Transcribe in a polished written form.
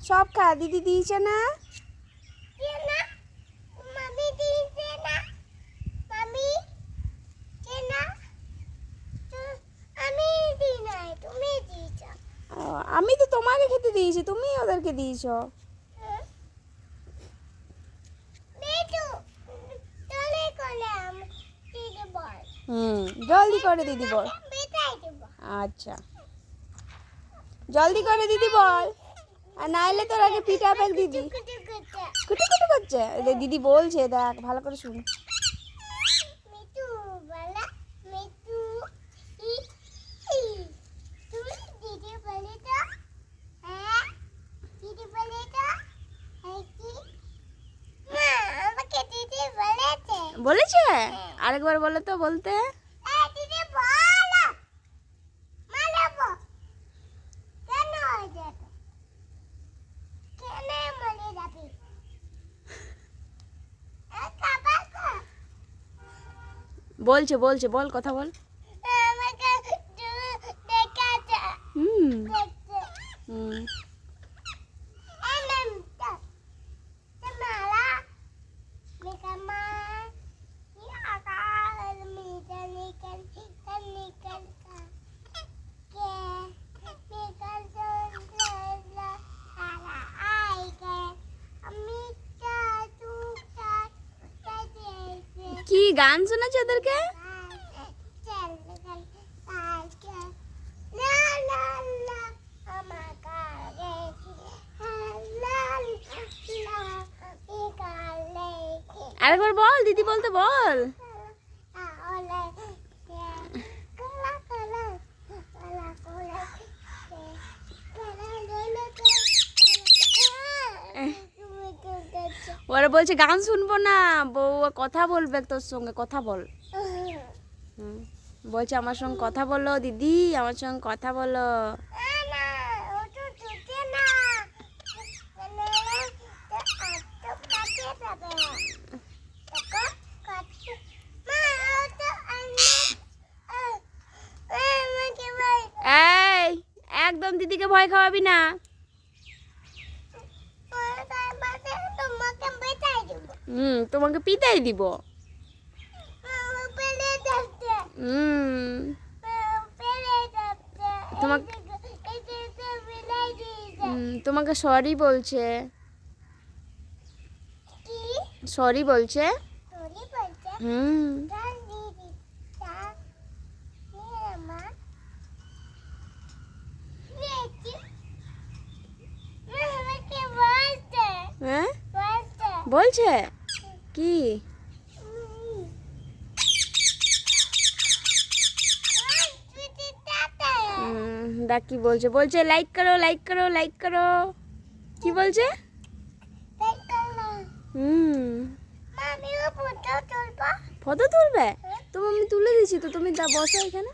সব খা, দিদি দিয়েছে না? আমি তো তোমাকে খেতে দিয়েছি, তুমি ওদেরকে দিয়েছো। জলদি করে দিদি বল। আচ্ছা জলদি করে দিদি বল, আর নাইলে তোর আগে পিঠা প্যাক দিদি কুটু কুটু করছে। দিদি বলছে, দেখ ভালো করে শুন। বলেছে আরেকবার বলো তো, বলতে বলছে বলছে বল, কথা বল। হুম হুম কি গান শোনাচ্ছে ওদেরকে? আরেকবার বল, দিদি বলতে বল। ওরা বলছে গান শুনবো না, বউ কথা বলবে তোর সঙ্গে, কথা বল। বলছে আমার সঙ্গে কথা বলো দিদি, আমার সঙ্গে কথা বলো। এই একদম দিদিকে ভয় খাওয়াবি না। তোমাকে পিটাই দিব। তোমাকে সরি বলছে, সরি বলছে। হ্যাঁ বলছে কি? দেখ কি বলছে, বলছে লাইক করো লাইক করো লাইক করো। কি বলছে? ফটো তুলবে? তো আমি তুলে দিছি, তো তুমি বসো এখানে।